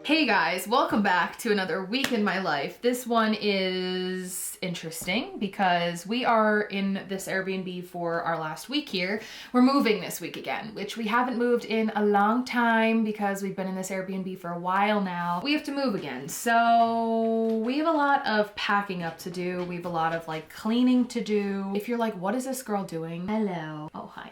Hey guys, welcome back to another week in my life. This one is interesting because we are in this Airbnb for our last week here. We're moving this week again, which we haven't moved in a long time because we've been in this Airbnb for a while now. We have to move again. So we have a lot of packing up to do. We have a lot of like cleaning to do. If you're like, what is this girl doing? Hello. Oh, hi.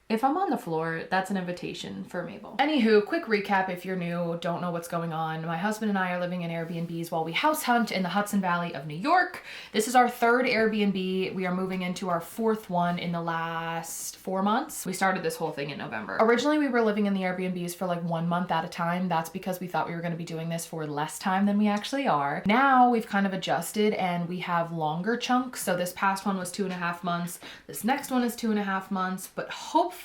If I'm on the floor, that's an invitation for Mabel. Anywho, quick recap if you're new, don't know what's going on. My husband and I are living in Airbnbs while we house hunt in the Hudson Valley of New York. This is our third Airbnb. We are moving into our fourth one in the last 4 months. We started this whole thing in November. Originally, we were living in the Airbnbs for like 1 month at a time. That's because we thought we were gonna be doing this for less time than we actually are. Now we've kind of adjusted and we have longer chunks. So this past one was 2.5 months. This next one is 2.5 months, but hopefully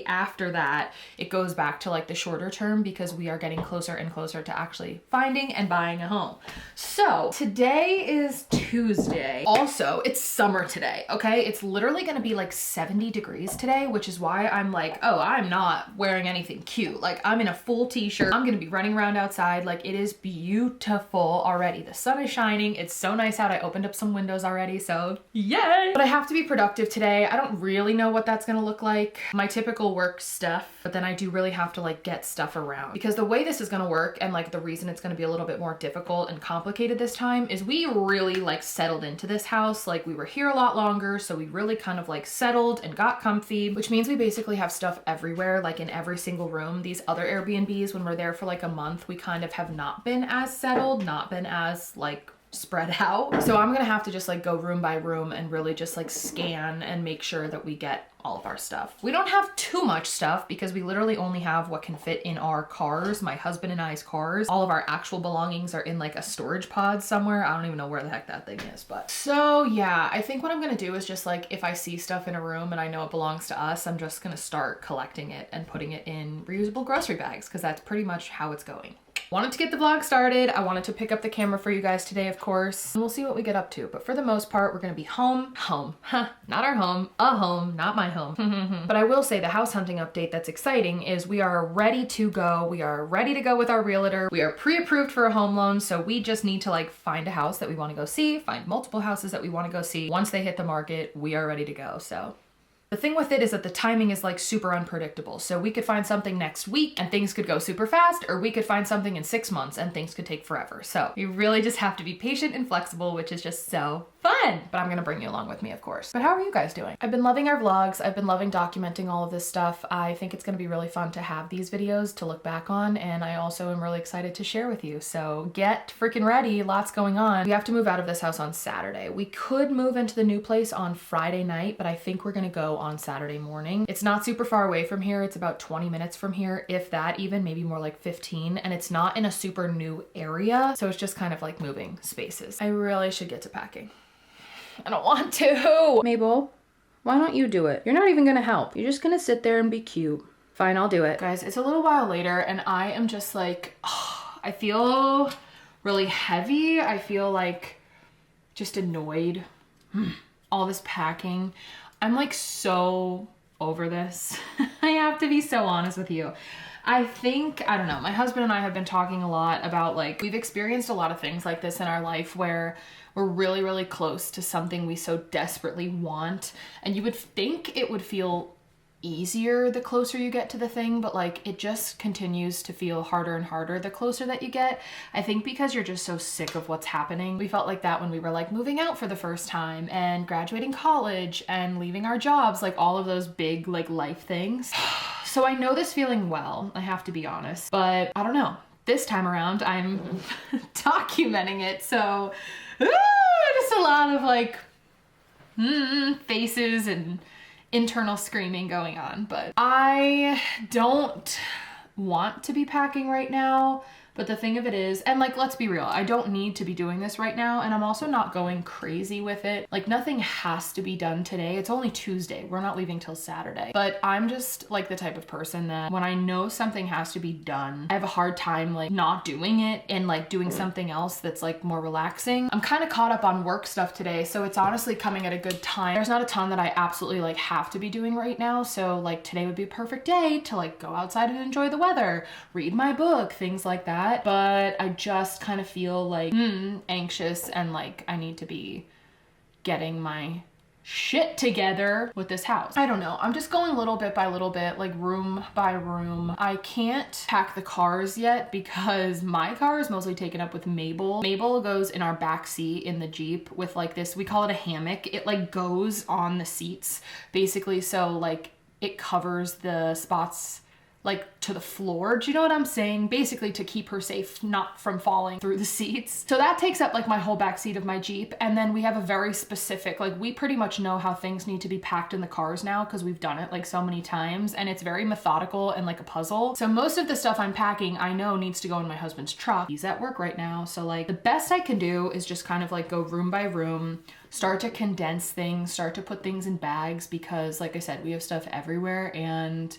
after that it goes back to like the shorter term because we are getting closer and closer to actually finding and buying a home. So today is Tuesday. Also, it's summer today, okay? It's literally gonna be like 70 degrees today, which is why I'm like, oh, I'm not wearing anything cute. Like I'm in a full t-shirt. I'm gonna be running around outside. Like it is beautiful already. The sun is shining. It's so nice out. I opened up some windows already, so yay! But I have to be productive today. I don't really know what that's gonna look like. My typical work stuff, but then I do really have to like get stuff around because the way this is gonna work and like the reason it's gonna be a little bit more difficult and complicated this time is we really like settled into this house. Like we were here a lot longer, so we really kind of like settled and got comfy, which means we basically have stuff everywhere, like in every single room. These other Airbnbs, when we're there for like a month, we kind of have not been as settled, not been as like spread out. So I'm gonna have to just like go room by room and really just like scan and make sure that we get all of our stuff. We don't have too much stuff because we literally only have what can fit in our cars, my husband and I's cars. All of our actual belongings are in like a storage pod somewhere. I don't even know where the heck that thing is, but. So yeah, I think what I'm gonna do is just like, if I see stuff in a room and I know it belongs to us, I'm just gonna start collecting it and putting it in reusable grocery bags because that's pretty much how it's going. Wanted to get the vlog started. I wanted to pick up the camera for you guys today, of course, and we'll see what we get up to. But for the most part, we're gonna be home, not our home, a home, not my home. But I will say the house hunting update that's exciting is we are ready to go. We are ready to go with our realtor. We are pre-approved for a home loan. So we just need to like find a house that we wanna go see, find multiple houses that we wanna go see. Once they hit the market, we are ready to go, so. The thing with it is that the timing is like super unpredictable. So we could find something next week and things could go super fast, or we could find something in 6 months and things could take forever. So you really just have to be patient and flexible, which is just so fun. But I'm gonna bring you along with me, of course. But how are you guys doing? I've been loving our vlogs. I've been loving documenting all of this stuff. I think it's gonna be really fun to have these videos to look back on. And I also am really excited to share with you. So get freaking ready, lots going on. We have to move out of this house on Saturday. We could move into the new place on Friday night, but I think we're gonna go on Saturday morning. It's not super far away from here. It's about 20 minutes from here, if that even, maybe more like 15. And it's not in a super new area. So it's just kind of like moving spaces. I really should get to packing. I don't want to. Mabel, why don't you do it? You're not even gonna help. You're just gonna sit there and be cute. Fine, I'll do it. Guys, it's a little while later and I am just like, oh, I feel really heavy. I feel like just annoyed. All this packing. I'm like so over this. I have to be so honest with you. I think, I don't know, my husband and I have been talking a lot about like, we've experienced a lot of things like this in our life where we're really, really close to something we so desperately want. And you would think it would feel easier the closer you get to the thing, but like it just continues to feel harder and harder the closer that you get. I think because you're just so sick of what's happening. We felt like that when we were like moving out for the first time and graduating college and leaving our jobs, like all of those big like life things. So I know this feeling well, I have to be honest, but I don't know. This time around, I'm documenting it, so just a lot of like faces and internal screaming going on. But I don't want to be packing right now. But the thing of it is, and like, let's be real, I don't need to be doing this right now. And I'm also not going crazy with it. Like nothing has to be done today. It's only Tuesday. We're not leaving till Saturday. But I'm just like the type of person that when I know something has to be done, I have a hard time like not doing it and like doing something else that's like more relaxing. I'm kind of caught up on work stuff today. So it's honestly coming at a good time. There's not a ton that I absolutely like have to be doing right now. So like today would be a perfect day to like go outside and enjoy the weather, read my book, things like that. that, but I just kind of feel like anxious and like I need to be getting my shit together with this house. I don't know. I'm just going little bit by little bit, like room by room. I can't pack the cars yet because my car is mostly taken up with Mabel. Mabel goes in our back seat in the Jeep with like this, we call it a hammock. It like goes on the seats basically. So like it covers the spots like to the floor. Do you know what I'm saying? Basically to keep her safe, not from falling through the seats. So that takes up like my whole back seat of my Jeep. And then we have a very specific, like we pretty much know how things need to be packed in the cars now because we've done it like so many times and it's very methodical and like a puzzle. So most of the stuff I'm packing, I know needs to go in my husband's truck. He's at work right now. So like the best I can do is just kind of like go room by room, start to condense things, start to put things in bags because like I said, we have stuff everywhere and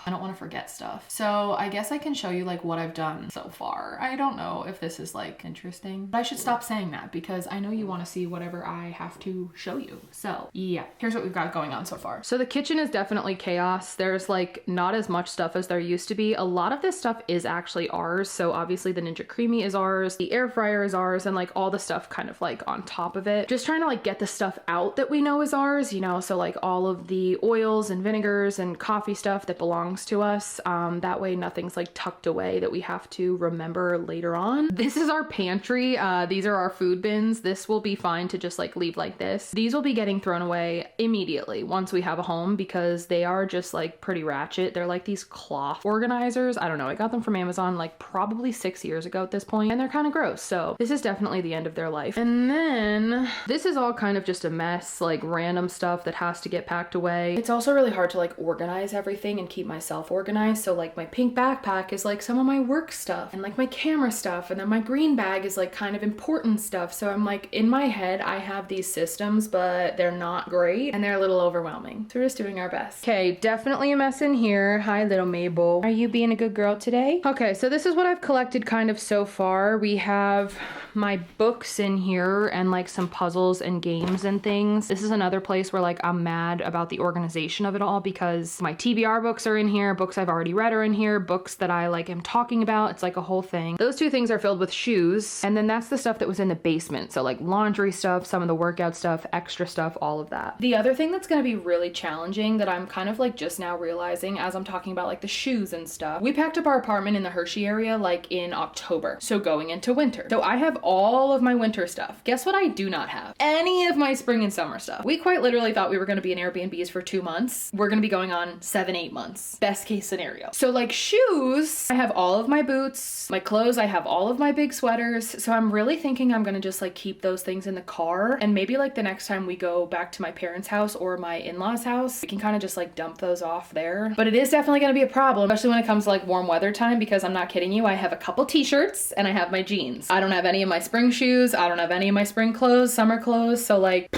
I don't want to forget stuff. So I guess I can show you like what I've done so far. I don't know if this is like interesting, but I should stop saying that because I know you want to see whatever I have to show you. So yeah, here's what we've got going on so far. So the kitchen is definitely chaos. There's like not as much stuff as there used to be. A lot of this stuff is actually ours. So obviously the Ninja Creamy is ours, the air fryer is ours, and like all the stuff kind of like on top of it. Just trying to like get the stuff out that we know is ours, you know, so like all of the oils and vinegars and coffee stuff that belongs to us. That way nothing's like tucked away that we have to remember later on. This is our pantry. These are our food bins. This will be fine to just like leave like this. These will be getting thrown away immediately once we have a home because they are just like pretty ratchet. They're like these cloth organizers. I don't know. I got them from Amazon like probably 6 years ago at this point, and they're kind of gross. So this is definitely the end of their life. And then this is all kind of just a mess, like random stuff that has to get packed away. It's also really hard to like organize everything and keep myself organized. So like my pink backpack is like some of my work stuff and like my camera stuff, and then my green bag is like kind of important stuff. So I'm like in my head I have these systems, but they're not great and they're a little overwhelming. So we're just doing our best. Okay, definitely a mess in here. Hi little Mabel. Are you being a good girl today? Okay, so this is what I've collected kind of so far. We have my books in here and like some puzzles and games and things. This is another place where like I'm mad about the organization of it all because my TBR books are in here, books I've already read are in here, books that I like am talking about. It's like a whole thing. Those two things are filled with shoes, and then that's the stuff that was in the basement. So like laundry stuff, some of the workout stuff, extra stuff, all of that. The other thing that's gonna be really challenging that I'm kind of like just now realizing as I'm talking about like the shoes and stuff, we packed up our apartment in the Hershey area like in October, so going into winter. So I have all of my winter stuff. Guess what I do not have? Any of my spring and summer stuff. We quite literally thought we were gonna be in Airbnbs for 2 months. We're gonna be going on 7-8 months. Best case scenario. So like shoes, I have all of my boots, my clothes, I have all of my big sweaters. So I'm really thinking I'm gonna just like keep those things in the car, and maybe like the next time we go back to my parents' house or my in-laws' house, we can kind of just like dump those off there. But it is definitely gonna be a problem, especially when it comes to like warm weather time, because I'm not kidding you, I have a couple t-shirts and I have my jeans. I don't have any of my spring shoes, I don't have any of my spring clothes, summer clothes, so like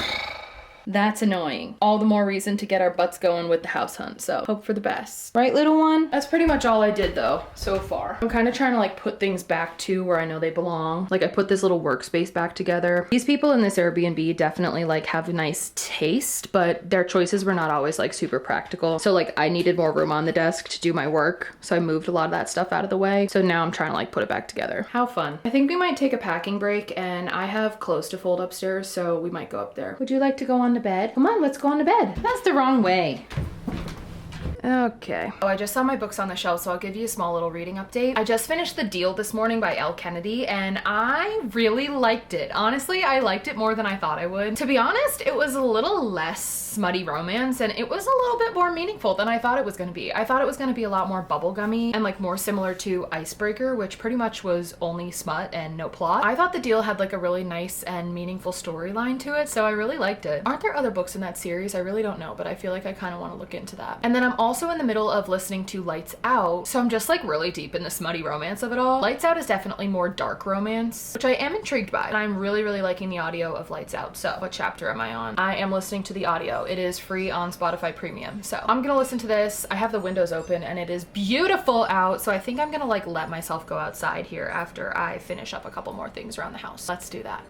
that's annoying. All the more reason to get our butts going with the house hunt. So hope for the best. Right, little one? That's pretty much all I did though, so far. I'm kind of trying to like put things back to where I know they belong. Like I put this little workspace back together. These people in this Airbnb definitely like have a nice taste, but their choices were not always like super practical. So like I needed more room on the desk to do my work. So I moved a lot of that stuff out of the way. So now I'm trying to like put it back together. How fun. I think we might take a packing break, and I have clothes to fold upstairs, so we might go up there. Would you like to go on to bed? Come on, let's go on to bed. That's the wrong way. Okay. Oh, I just saw my books on the shelf, so I'll give you a small little reading update. I just finished The Deal this morning by Elle Kennedy, and I really liked it. Honestly, I liked it more than I thought I would. To be honest, it was a little less smutty romance, and it was a little bit more meaningful than I thought it was gonna be. I thought it was gonna be a lot more bubblegummy and like more similar to Icebreaker, which pretty much was only smut and no plot. I thought The Deal had like a really nice and meaningful storyline to it, so I really liked it. Aren't there other books in that series? I really don't know, but I feel like I kind of want to look into that. And then I'm also in the middle of listening to Lights Out, so I'm just like really deep in the smutty romance of it all. Lights Out is definitely more dark romance, which I am intrigued by, and I'm really liking the audio of Lights Out. So what chapter am I on? I am listening to the audio. It is free on Spotify Premium, so I'm gonna listen to this. I have the windows open and it is beautiful out, so I think I'm gonna like let myself go outside here after I finish up a couple more things around the house. Let's do that.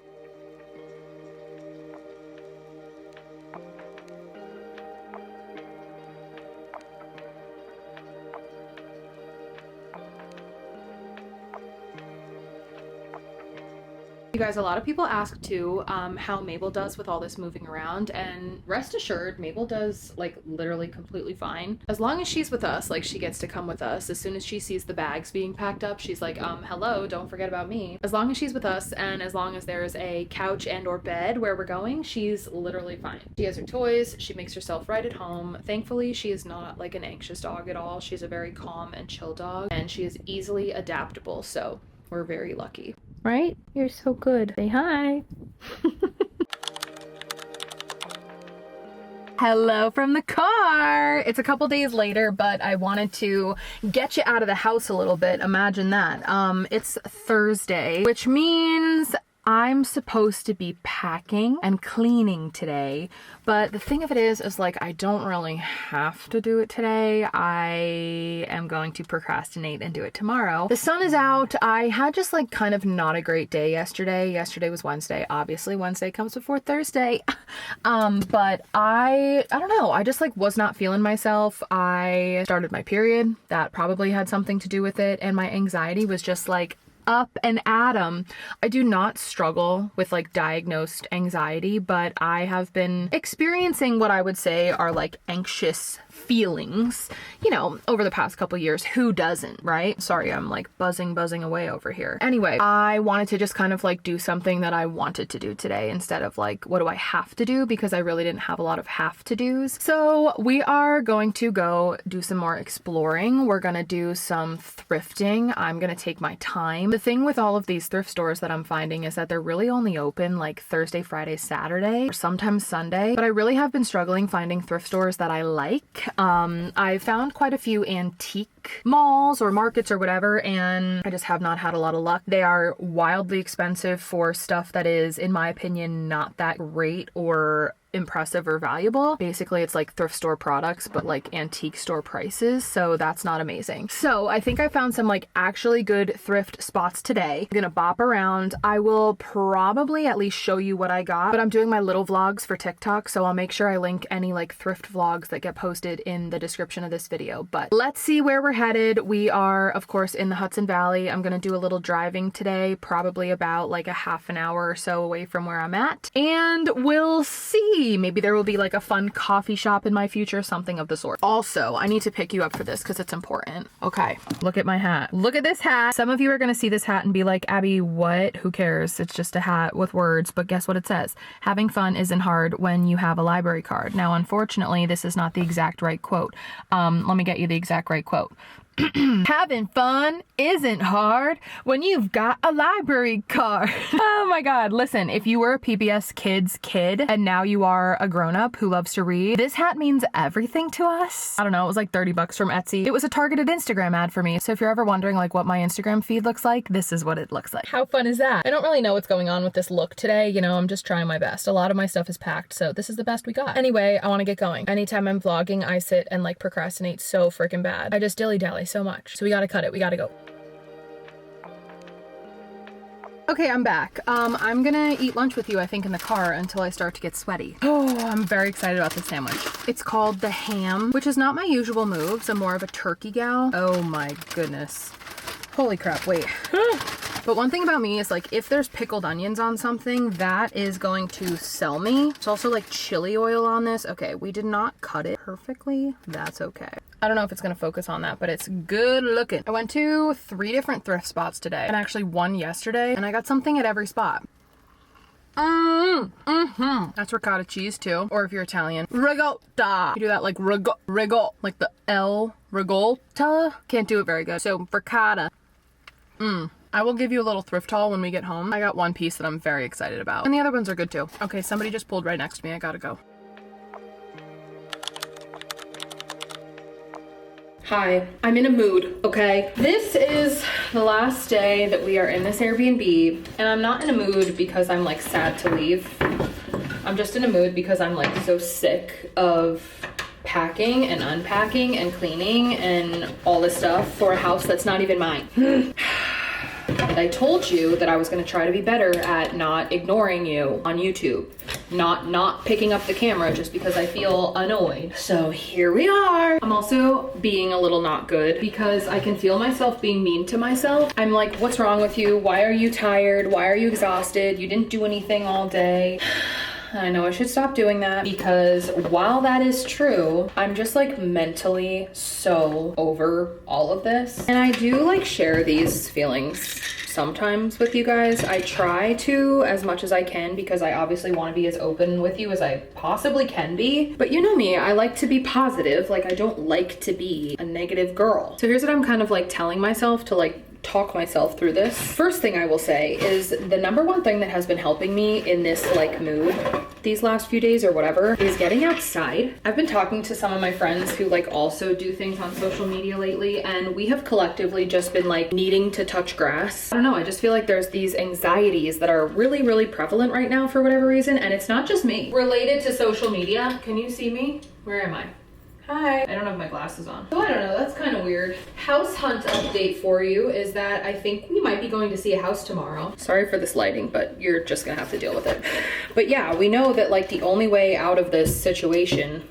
You guys, a lot of people ask too how Mabel does with all this moving around, and rest assured Mabel does like literally completely fine. As long as she's with us, like she gets to come with us. As soon as she sees the bags being packed up, she's like, hello, don't forget about me. As long as she's with us and as long as there's a couch and or bed where we're going, she's literally fine. She has her toys, she makes herself right at home. Thankfully, she is not like an anxious dog at all. She's a very calm and chill dog, and she is easily adaptable, so we're very lucky. Right? You're so good. Say hi. Hello from the car. It's a couple days later, but I wanted to get you out of the house a little bit. Imagine that. It's Thursday, which means I'm supposed to be packing and cleaning today, but the thing of it is like I don't really have to do it today. I am going to procrastinate and do it tomorrow. The sun is out. I had just like kind of not a great day yesterday. Yesterday was Wednesday. Obviously Wednesday comes before Thursday. But I don't know. I just like was not feeling myself. I started my period. That probably had something to do with it, and my anxiety was just like up and atom. I do not struggle with like diagnosed anxiety, but I have been experiencing what I would say are like anxious feelings, you know, over the past couple years. Who doesn't, right? Sorry, I'm like buzzing away over here. Anyway, I wanted to just kind of like do something that I wanted to do today instead of like, what do I have to do? Because I really didn't have a lot of have to do's. So we are going to go do some more exploring. We're going to do some thrifting. I'm going to take my time. The thing with all of these thrift stores that I'm finding is that they're really only open like Thursday, Friday, Saturday, or sometimes Sunday. But I really have been struggling finding thrift stores that I like. I found quite a few antique malls or markets or whatever, and I just have not had a lot of luck. They are wildly expensive for stuff that is, in my opinion, not that great or impressive or valuable. Basically, it's like thrift store products, but like antique store prices. So that's not amazing. So I think I found some like actually good thrift spots today. I'm gonna bop around. I will probably at least show you what I got, but I'm doing my little vlogs for TikTok, so I'll make sure I link any like thrift vlogs that get posted in the description of this video. But let's see where we're headed. We are, of course, in the Hudson Valley. I'm gonna do a little driving today, probably about like a half an hour or so away from where I'm at, and we'll see. Maybe there will be like a fun coffee shop in my future, something of the sort. Also, I need to pick you up for this because it's important. Okay, look at my hat. Look at this hat. Some of you are going to see this hat and be like, Abby, what? Who cares? It's just a hat with words. But guess what it says? Having fun isn't hard when you have a library card. Now, unfortunately, this is not the exact right quote. Let me get you the exact right quote. Having fun isn't hard when you've got a library card. Oh my god, listen, if you were a PBS Kids kid and now you are a grown-up who loves to read, this hat means everything to us. I don't know, it was like 30 bucks from Etsy. It was a targeted Instagram ad for me, so if you're ever wondering like what my Instagram feed looks like, this is what it looks like. How fun is that? I don't really know what's going on with this look today, you know, I'm just trying my best. A lot of my stuff is packed, so this is the best we got. Anyway, I want to get going. Anytime I'm vlogging, I sit and like procrastinate so freaking bad. I just dilly-dally so much. So we gotta cut it. We gotta go. Okay, I'm back. I'm gonna eat lunch with you, I think, in the car until I start to get sweaty. Oh, I'm very excited about this sandwich. It's called the ham, which is not my usual moves. I'm more of a turkey gal. Oh my goodness. Holy crap, wait. But one thing about me is like if there's pickled onions on something, that is going to sell me. It's also like chili oil on this. Okay, we did not cut it perfectly. That's okay. I don't know if it's gonna focus on that, but it's good looking. I went to 3 different thrift spots today and actually 1 yesterday, and I got something at every spot. That's ricotta cheese too. Or if you're Italian, ricotta. You do that like rigo, like the L, rigolta. Can't do it very good. So ricotta. I will give you a little thrift haul when we get home. I got one piece that I'm very excited about. And the other ones are good too. Okay, somebody just pulled right next to me. I gotta go. Hi, I'm in a mood, okay? This is the last day that we are in this Airbnb, and I'm not in a mood because I'm like sad to leave. I'm just in a mood because I'm like so sick of packing and unpacking and cleaning and all this stuff for a house that's not even mine. And I told you that I was gonna try to be better at not ignoring you on YouTube. not picking up the camera just because I feel annoyed. So here we are. I'm also being a little not good because I can feel myself being mean to myself. I'm like, what's wrong with you? Why are you tired? Why are you exhausted? You didn't do anything all day. I know I should stop doing that because while that is true, I'm just like mentally so over all of this. And I do like share these feelings sometimes with you guys. I try to as much as I can because I obviously want to be as open with you as I possibly can be. But you know me, I like to be positive. Like I don't like to be a negative girl. So here's what I'm kind of like telling myself to like talk myself through this. First thing I will say is the number one thing that has been helping me in this like mood these last few days or whatever is getting outside. I've been talking to some of my friends who like also do things on social media lately, and we have collectively just been like needing to touch grass. I don't know, I just feel like there's these anxieties that are really prevalent right now for whatever reason, and it's not just me. Related to social media, can you see me? Where am I? Hi. I don't have my glasses on. So I don't know, that's kind of weird. House hunt update for you is that I think we might be going to see a house tomorrow. Sorry for this lighting, but you're just gonna have to deal with it. But yeah, we know that like the only way out of this situation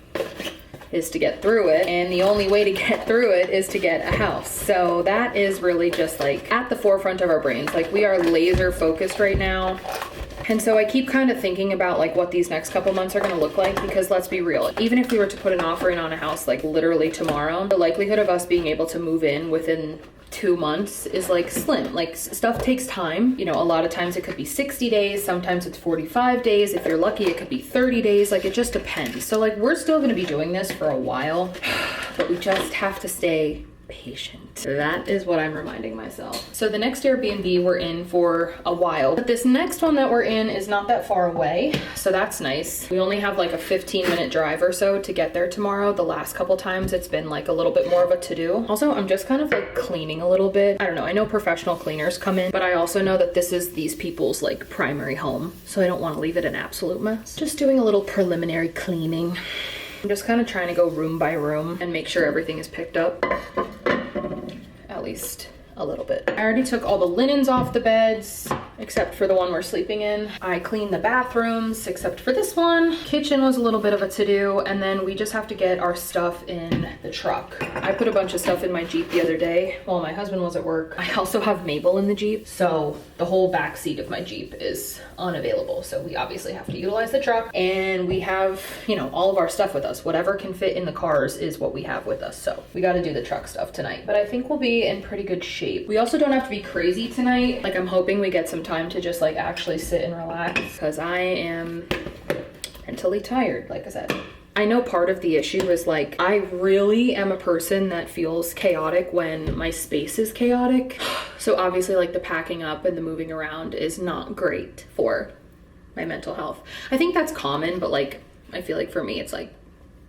is to get through it, and the only way to get through it is to get a house. So that is really just like at the forefront of our brains. Like we are laser focused right now. And so I keep kind of thinking about like what these next couple months are going to look like, because let's be real, even if we were to put an offer in on a house like literally tomorrow, the likelihood of us being able to move in within 2 months is like slim. Like stuff takes time. You know, a lot of times it could be 60 days, sometimes it's 45 days. If you're lucky, it could be 30 days. Like it just depends. So like we're still going to be doing this for a while, but we just have to stay patient. That is what I'm reminding myself. So the next Airbnb we're in for a while, but this next one that we're in is not that far away, so that's nice. We only have like a 15-minute drive or so to get there tomorrow. The last couple times it's been like a little bit more of a to-do. Also, I'm just kind of like cleaning a little bit. I don't know, I know professional cleaners come in, but I also know that this is these people's like primary home, so I don't want to leave it an absolute mess. Just doing a little preliminary cleaning. I'm just kind of trying to go room by room and make sure everything is picked up. At least a little bit. I already took all the linens off the beds, except for the one we're sleeping in. I cleaned the bathrooms, except for this one. Kitchen was a little bit of a to-do, and then we just have to get our stuff in the truck. I put a bunch of stuff in my Jeep the other day while my husband was at work. I also have Mabel in the Jeep, so the whole back seat of my Jeep is unavailable, so we obviously have to utilize the truck, and we have, you know, all of our stuff with us. Whatever can fit in the cars is what we have with us, so we got to do the truck stuff tonight. But I think we'll be in pretty good shape. We also don't have to be crazy tonight. Like I'm hoping we get some time to just like actually sit and relax, because I am mentally tired, like I said. I know part of the issue is like, I really am a person that feels chaotic when my space is chaotic. So obviously like the packing up and the moving around is not great for my mental health. I think that's common, but like, I feel like for me, it's like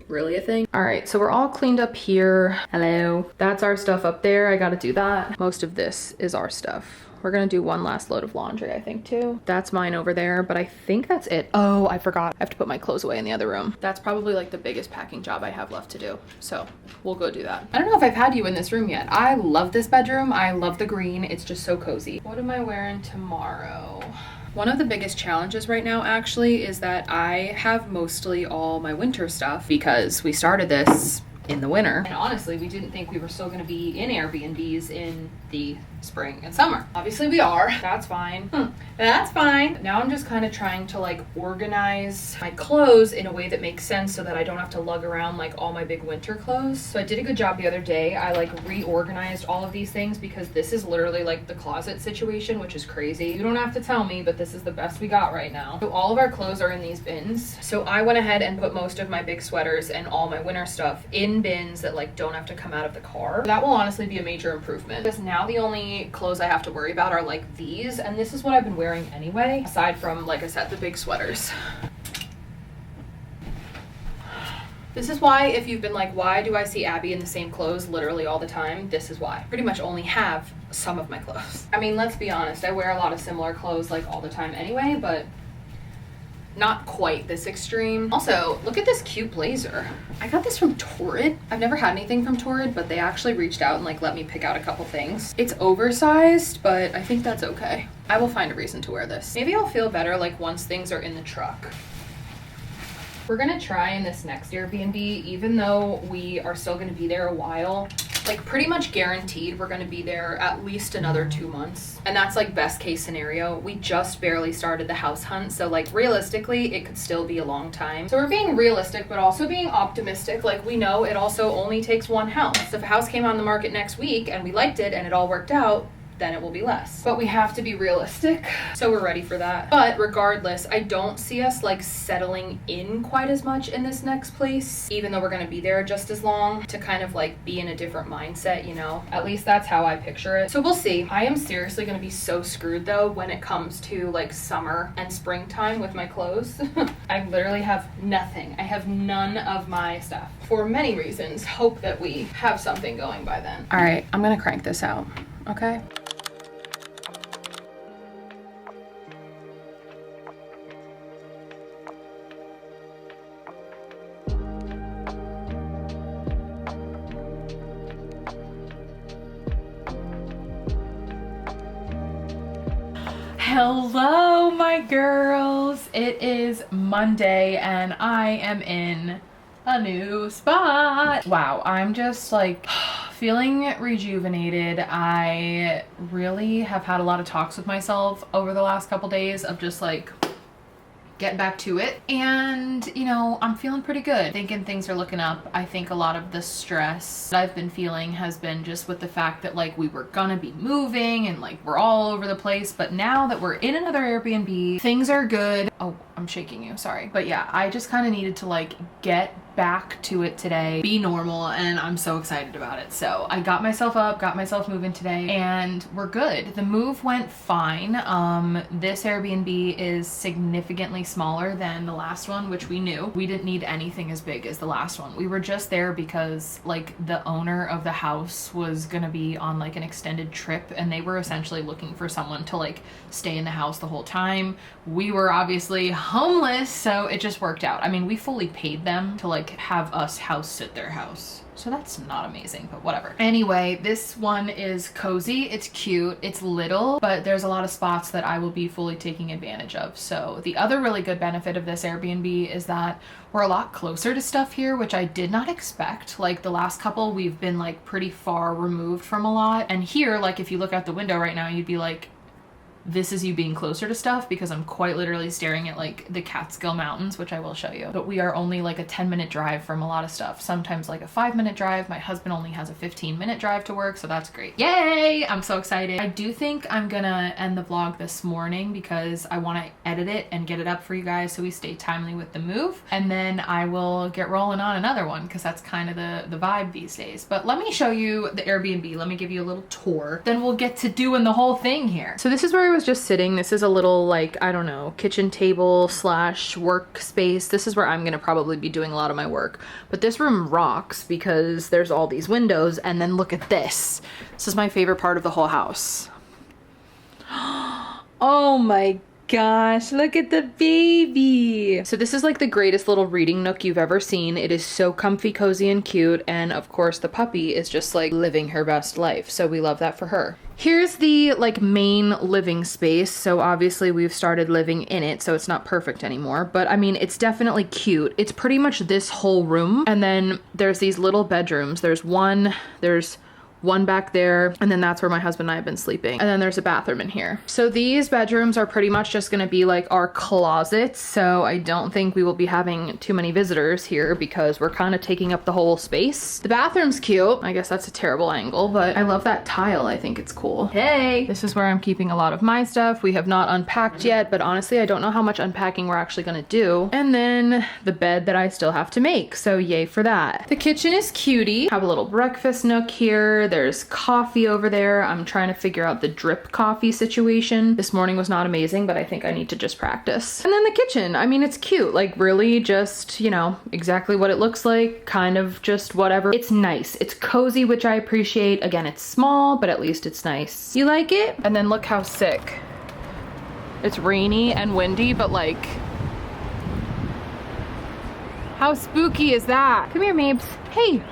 really a thing. All right, so we're all cleaned up here. Hello. That's our stuff up there. I gotta do that. Most of this is our stuff. We're gonna do one last load of laundry, I think, too. That's mine over there, but I think that's it. Oh, I forgot. I have to put my clothes away in the other room. That's probably like the biggest packing job I have left to do. So we'll go do that. I don't know if I've had you in this room yet. I love this bedroom. I love the green. It's just so cozy. What am I wearing tomorrow? One of the biggest challenges right now actually is that I have mostly all my winter stuff because we started this in the winter. And honestly, we didn't think we were still gonna be in Airbnbs in the spring and summer. Obviously we are. That's fine. That's fine. Now I'm just kind of trying to like organize my clothes in a way that makes sense so that I don't have to lug around like all my big winter clothes. So I did a good job the other day. I like reorganized all of these things because this is literally like the closet situation, which is crazy. You don't have to tell me, but this is the best we got right now. So all of our clothes are in these bins. So I went ahead and put most of my big sweaters and all my winter stuff in bins that like don't have to come out of the car. That will honestly be a major improvement, because now the only clothes I have to worry about are like these, and this is what I've been wearing anyway, aside from, like I said, the big sweaters. This is why, if you've been like, why do I see Abbie in the same clothes literally all the time? This is why. I pretty much only have some of my clothes. I mean, let's be honest, I wear a lot of similar clothes like all the time anyway, but not quite this extreme. Also, look at this cute blazer. I got this from Torrid. I've never had anything from Torrid, but they actually reached out and like let me pick out a couple things. It's oversized, but I think that's okay. I will find a reason to wear this. Maybe I'll feel better like once things are in the truck. We're gonna try in this next Airbnb, even though we are still gonna be there a while, like pretty much guaranteed we're gonna be there at least another 2 months. And that's like best case scenario. We just barely started the house hunt, so like realistically, it could still be a long time. So we're being realistic, but also being optimistic. Like we know it also only takes one house. So if a house came on the market next week and we liked it and it all worked out, then it will be less. But we have to be realistic, so we're ready for that. But regardless, I don't see us like settling in quite as much in this next place, even though we're gonna be there just as long, to kind of like be in a different mindset, you know? At least that's how I picture it. So we'll see. I am seriously gonna be so screwed though when it comes to like summer and springtime with my clothes. I literally have nothing. I have none of my stuff. For many reasons, hope that we have something going by then. All right, I'm gonna crank this out, okay? Hello, my girls. It is Monday and I am in a new spot. Wow, I'm just like feeling rejuvenated. I really have had a lot of talks with myself over the last couple days of just like get back to it, and you know, I'm feeling pretty good. Thinking things are looking up. I think a lot of the stress that I've been feeling has been just with the fact that like we were gonna be moving and like we're all over the place, but now that we're in another Airbnb, things are good. Oh, I'm shaking you, sorry. But yeah, I just kind of needed to like get back to it today, be normal, and I'm so excited about it. So I got myself up, got myself moving today, and we're good. The move went fine. This Airbnb is significantly smaller than the last one, which we knew. We didn't need anything as big as the last one. We were just there because like the owner of the house was gonna be on like an extended trip, and they were essentially looking for someone to like stay in the house the whole time. We were obviously homeless, so it just worked out. I mean, we fully paid them to like have us house sit their house. So that's not amazing, but whatever. Anyway, this one is cozy, it's cute, it's little, but there's a lot of spots that I will be fully taking advantage of. So the other really good benefit of this Airbnb is that we're a lot closer to stuff here, which I did not expect. Like the last couple, we've been like pretty far removed from a lot. And here, like if you look out the window right now, you'd be like, this is you being closer to stuff, because I'm quite literally staring at like the Catskill Mountains, which I will show you. But we are only like a 10-minute drive from a lot of stuff. Sometimes like a 5-minute drive. My husband only has a 15-minute drive to work, so that's great. Yay! I'm so excited. I do think I'm gonna end the vlog this morning because I want to edit it and get it up for you guys so we stay timely with the move. And then I will get rolling on another one because that's kind of the vibe these days. But let me show you the Airbnb. Let me give you a little tour. Then we'll get to doing the whole thing here. So this is where I was just sitting. This is a little like, I don't know, kitchen table slash workspace. This is where I'm gonna probably be doing a lot of my work. But this room rocks because there's all these windows, and then look at this. This is my favorite part of the whole house. Oh my gosh, look at the baby. So this is like the greatest little reading nook you've ever seen. It is so comfy, cozy, and cute. And of course the puppy is just like living her best life. So we love that for her. Here's the like main living space. So obviously we've started living in it, so it's not perfect anymore, but I mean, it's definitely cute. It's pretty much this whole room. And then there's these little bedrooms. There's one back there, and then that's where my husband and I have been sleeping. And then there's a bathroom in here. So these bedrooms are pretty much just gonna be like our closets. So I don't think we will be having too many visitors here because we're kind of taking up the whole space. The bathroom's cute. I guess that's a terrible angle, but I love that tile. I think it's cool. Hey, this is where I'm keeping a lot of my stuff. We have not unpacked yet, but honestly, I don't know how much unpacking we're actually gonna do. And then the bed that I still have to make. So yay for that. The kitchen is cutie. Have a little breakfast nook here. There's coffee over there. I'm trying to figure out the drip coffee situation. This morning was not amazing, but I think I need to just practice. And then the kitchen, I mean, it's cute. Like really just, you know, exactly what it looks like, kind of just whatever. It's nice. It's cozy, which I appreciate. Again, it's small, but at least it's nice. You like it? And then look how sick. It's rainy and windy, but like, how spooky is that? Come here, Mabes. Hey.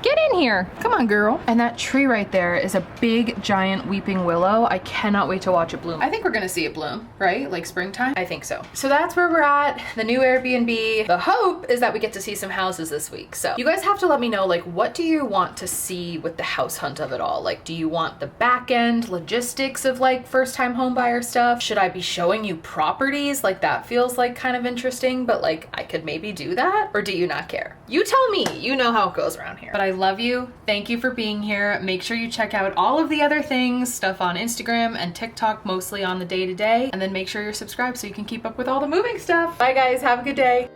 Get in here. Come on, girl. And that tree right there is a big, giant weeping willow. I cannot wait to watch it bloom. I think we're gonna see it bloom, right? Like springtime? I think so. So that's where we're at, the new Airbnb. The hope is that we get to see some houses this week. So you guys have to let me know, like, what do you want to see with the house hunt of it all? Like, do you want the back end logistics of like first time home buyer stuff? Should I be showing you properties? Like, that feels like kind of interesting, but like I could maybe do that? Or do you not care? You tell me. You know how it goes around here. But I love you. Thank you for being here. Make sure you check out all of the other things, stuff on Instagram and TikTok, mostly on the day-to-day, and then make sure you're subscribed so you can keep up with all the moving stuff. Bye guys, have a good day.